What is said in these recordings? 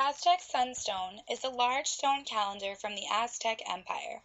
Aztec Sun Stone is a large stone calendar from the Aztec Empire.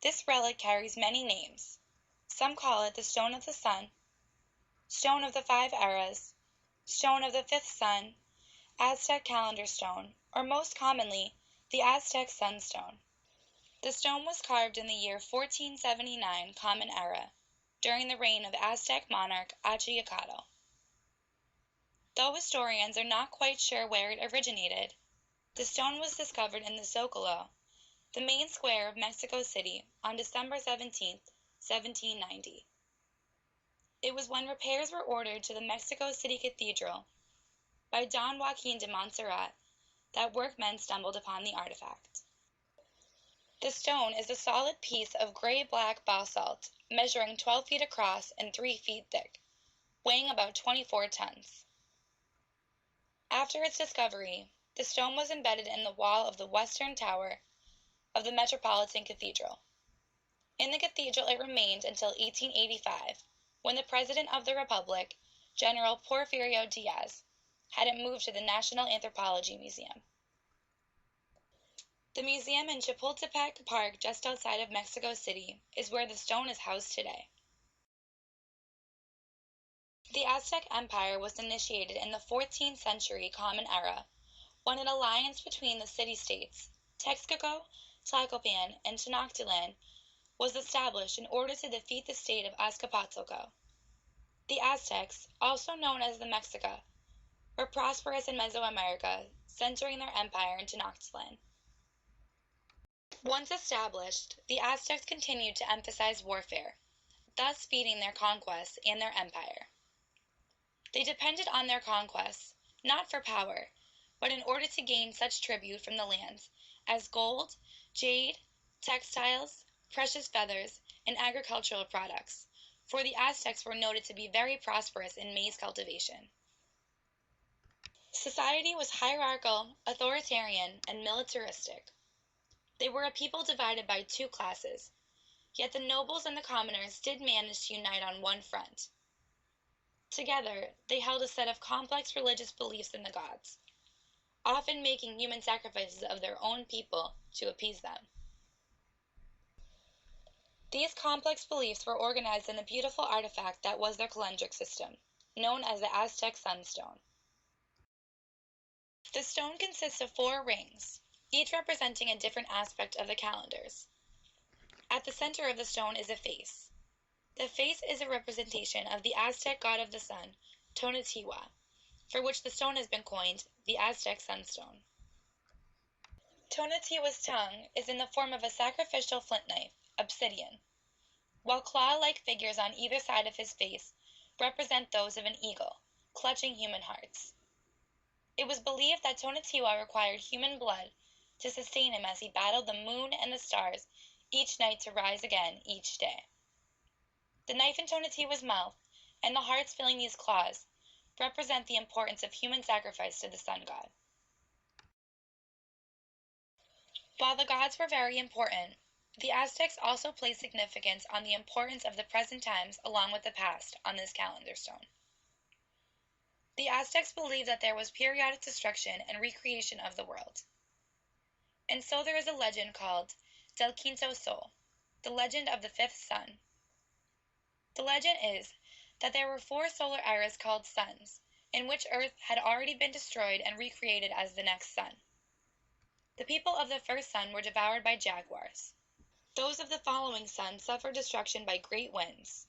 This relic carries many names. Some call it the Stone of the Sun, Stone of the Five Eras, Stone of the Fifth Sun, Aztec Calendar Stone, or most commonly, the Aztec Sun Stone. The stone was carved in the year 1479 Common Era, during the reign of Aztec monarch Achiotzotl. Though historians are not quite sure where it originated, the stone was discovered in the Zocalo, the main square of Mexico City, on December 17, 1790. It was when repairs were ordered to the Mexico City Cathedral by Don Joaquin de Montserrat that workmen stumbled upon the artifact. The stone is a solid piece of gray-black basalt, measuring 12 feet across and 3 feet thick, weighing about 24 tons. After its discovery, the stone was embedded in the wall of the western tower of the Metropolitan Cathedral. In the cathedral it remained until 1885, when the President of the Republic, General Porfirio Diaz, had it moved to the National Anthropology Museum. The museum in Chapultepec Park, just outside of Mexico City, is where the stone is housed today. The Aztec Empire was initiated in the 14th century Common Era, when an alliance between the city-states, Texcoco, Tlacopan, and Tenochtitlan, was established in order to defeat the state of Azcapotzalco. The Aztecs, also known as the Mexica, were prosperous in Mesoamerica, centering their empire in Tenochtitlan. Once established, the Aztecs continued to emphasize warfare, thus feeding their conquests and their empire. They depended on their conquests, not for power, but in order to gain such tribute from the lands as gold, jade, textiles, precious feathers, and agricultural products, for the Aztecs were noted to be very prosperous in maize cultivation. Society was hierarchical, authoritarian, and militaristic. They were a people divided by two classes, yet the nobles and the commoners did manage to unite on one front. Together, they held a set of complex religious beliefs in the gods, often making human sacrifices of their own people to appease them. These complex beliefs were organized in a beautiful artifact that was their calendric system, known as the Aztec Sun Stone. The stone consists of 4 rings, each representing a different aspect of the calendars. At the center of the stone is a face. The face is a representation of the Aztec god of the sun, Tonatiuh, for which the stone has been coined the Aztec Sunstone. Tonatiuh's tongue is in the form of a sacrificial flint knife, obsidian, while claw-like figures on either side of his face represent those of an eagle, clutching human hearts. It was believed that Tonatiuh required human blood to sustain him as he battled the moon and the stars each night to rise again each day. The knife in Tonatiuh's mouth, and the hearts filling these claws, represent the importance of human sacrifice to the sun god. While the gods were very important, the Aztecs also placed significance on the importance of the present times along with the past on this calendar stone. The Aztecs believed that there was periodic destruction and recreation of the world. And so there is a legend called Del Quinto Sol, the legend of the fifth sun. The legend is that there were 4 solar eras called suns, in which Earth had already been destroyed and recreated as the next sun. The people of the first sun were devoured by jaguars. Those of the following sun suffered destruction by great winds,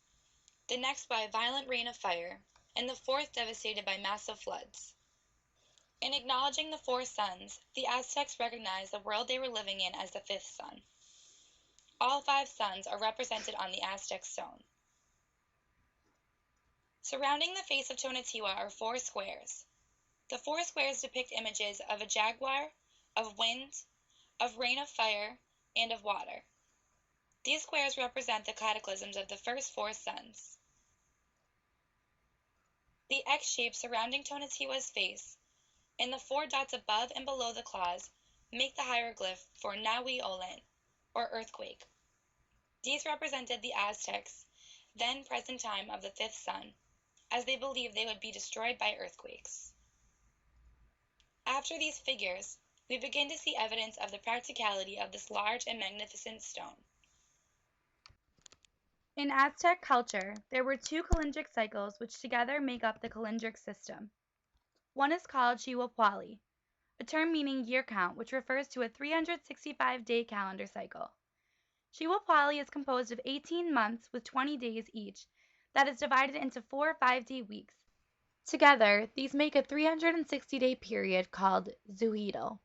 the next by a violent rain of fire, and the 4th devastated by massive floods. In acknowledging the 4 suns, the Aztecs recognized the world they were living in as the 5th sun. All 5 suns are represented on the Aztec stone. Surrounding the face of Tonatiuh are 4 squares. The 4 squares depict images of a jaguar, of wind, of rain of fire, and of water. These squares represent the cataclysms of the first 4 suns. The X shape surrounding Tonatiuh's face, and the 4 dots above and below the claws, make the hieroglyph for Nahui Olin, or earthquake. These represented the Aztecs, then present time of the 5th sun, as they believed they would be destroyed by earthquakes. After these figures, we begin to see evidence of the practicality of this large and magnificent stone. In Aztec culture, there were two calendric cycles which together make up the calendric system. One is called Xiuhua, a term meaning year count, which refers to a 365-day calendar cycle. Xiuhua is composed of 18 months with 20 days each that is divided into 4 5-day weeks. Together, these make a 360-day period called Zuhidal.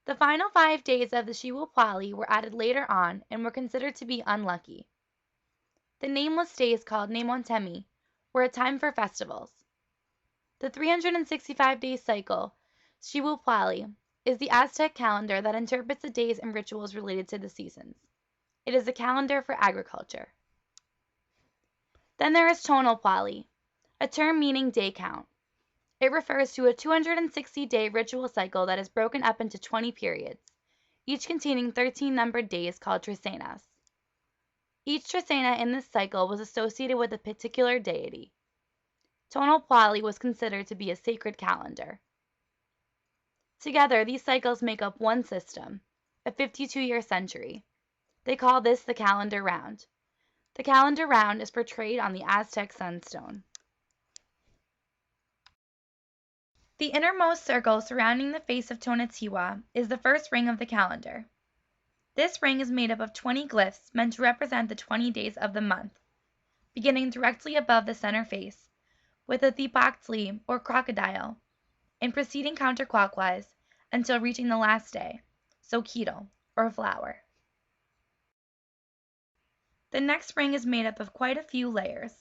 The final 5 days of the Xiuhua were added later on and were considered to be unlucky. The nameless days called Nemontemi were a time for festivals. The 365-day cycle, Xiuhua, is the Aztec calendar that interprets the days and rituals related to the seasons. It is a calendar for agriculture. Then there is Tonalpali, a term meaning day count. It refers to a 260-day ritual cycle that is broken up into 20 periods, each containing 13 numbered days called trisenas. Each trisena in this cycle was associated with a particular deity. Tonalpali was considered to be a sacred calendar. Together, these cycles make up one system, a 52-year century. They call this the calendar round. The calendar round is portrayed on the Aztec Sun Stone. The innermost circle surrounding the face of Tonatiuh is the first ring of the calendar. This ring is made up of 20 glyphs meant to represent the 20 days of the month, beginning directly above the center face, with a Thipachtli or crocodile, and proceeding counterclockwise until reaching the last day, Soquito or flower. The next ring is made up of quite a few layers.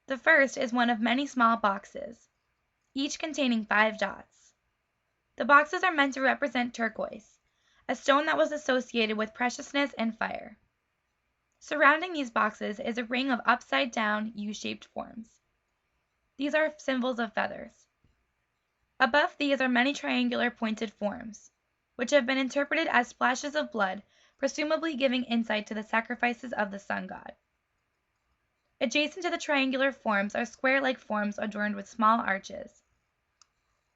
The first is one of many small boxes, each containing 5 dots. The boxes are meant to represent turquoise, a stone that was associated with preciousness and fire. Surrounding these boxes is a ring of upside-down U-shaped forms. These are symbols of feathers. Above these are many triangular pointed forms, which have been interpreted as splashes of blood, presumably giving insight to the sacrifices of the sun god. Adjacent to the triangular forms are square-like forms adorned with small arches.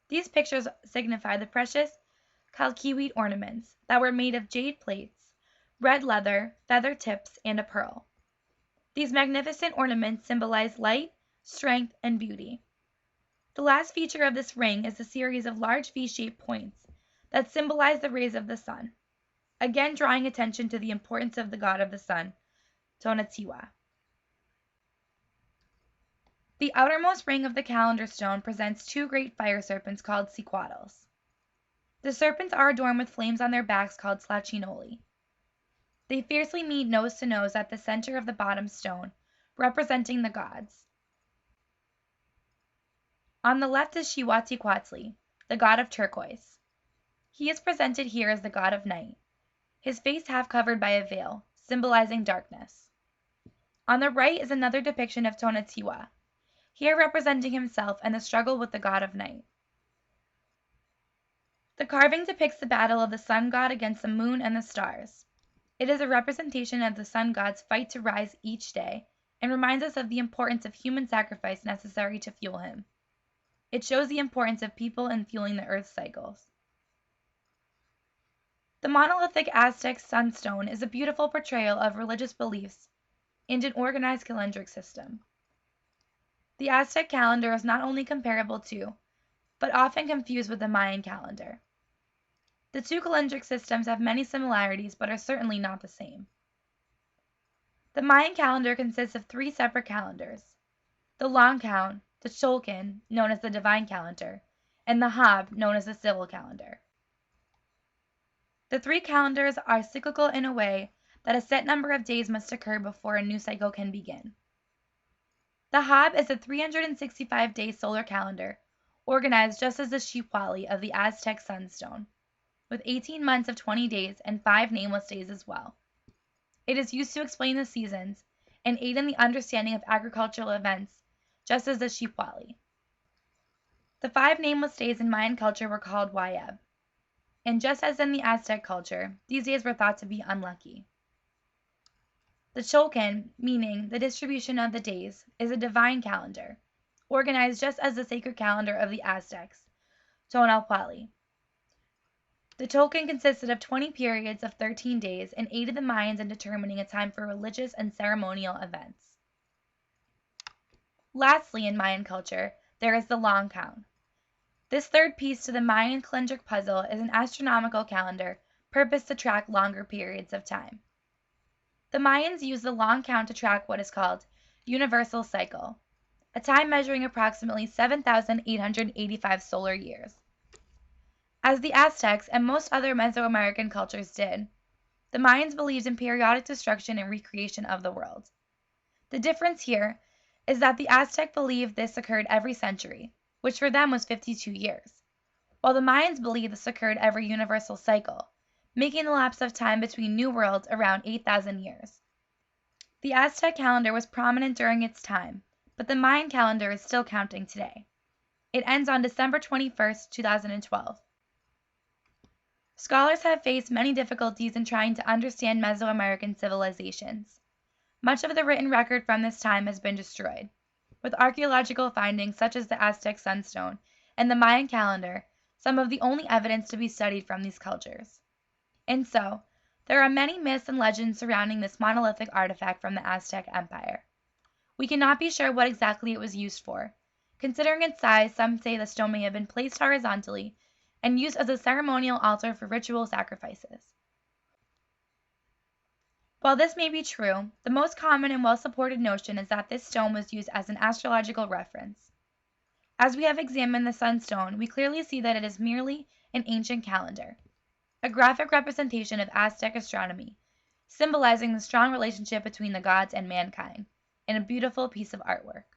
These pictures signify the precious calkiwit ornaments that were made of jade plates, red leather, feather tips, and a pearl. These magnificent ornaments symbolize light, strength, and beauty. The last feature of this ring is a series of large V-shaped points that symbolize the rays of the sun, again drawing attention to the importance of the god of the sun, Tonatiuh. The outermost ring of the calendar stone presents 2 great fire serpents called Sequatls. The serpents are adorned with flames on their backs called Slachinoli. They fiercely meet nose to nose at the center of the bottom stone, representing the gods. On the left is Xiuhua, the god of turquoise. He is presented here as the god of night, his face half covered by a veil, symbolizing darkness. On the right is another depiction of Tonatiuh, here representing himself and the struggle with the god of night. The carving depicts the battle of the sun god against the moon and the stars. It is a representation of the sun god's fight to rise each day and reminds us of the importance of human sacrifice necessary to fuel him. It shows the importance of people in fueling the earth's cycles. The monolithic Aztec Sun Stone is a beautiful portrayal of religious beliefs and an organized calendric system. The Aztec calendar is not only comparable to, but often confused with the Mayan calendar. The 2 calendric systems have many similarities but are certainly not the same. The Mayan calendar consists of 3 separate calendars: the long count, the Cholcan, known as the divine calendar, and the Hab, known as the civil calendar. The 3 calendars are cyclical in a way that a set number of days must occur before a new cycle can begin. The Hab is a 365-day solar calendar, organized just as the Xiuhua of the Aztec Sun Stone, with 18 months of 20 days and 5 nameless days as well. It is used to explain the seasons and aid in the understanding of agricultural events, just as the Xiuhua. The 5 nameless days in Mayan culture were called Wayeb, and just as in the Aztec culture, these days were thought to be unlucky. The Cholcan, meaning the distribution of the days, is a divine calendar, organized just as the sacred calendar of the Aztecs, Tonalpali. The token consisted of 20 periods of 13 days and aided the Mayans in determining a time for religious and ceremonial events. Lastly, in Mayan culture, there is the long count. This third piece to the Mayan calendric puzzle is an astronomical calendar purposed to track longer periods of time. The Mayans used the long count to track what is called universal cycle, a time measuring approximately 7,885 solar years. As the Aztecs and most other Mesoamerican cultures did, the Mayans believed in periodic destruction and recreation of the world. The difference here is that the Aztec believed this occurred every century, which for them was 52 years, while the Mayans believed this occurred every universal cycle, making the lapse of time between new worlds around 8,000 years. The Aztec calendar was prominent during its time, but the Mayan calendar is still counting today. It ends on December 21, 2012. Scholars have faced many difficulties in trying to understand Mesoamerican civilizations. Much of the written record from this time has been destroyed, with archaeological findings such as the Aztec Sun Stone and the Mayan calendar some of the only evidence to be studied from these cultures. And so, there are many myths and legends surrounding this monolithic artifact from the Aztec Empire. We cannot be sure what exactly it was used for. Considering its size, some say the stone may have been placed horizontally and used as a ceremonial altar for ritual sacrifices. While this may be true, the most common and well-supported notion is that this stone was used as an astrological reference. As we have examined the sunstone, we clearly see that it is merely an ancient calendar, a graphic representation of Aztec astronomy, symbolizing the strong relationship between the gods and mankind, in a beautiful piece of artwork.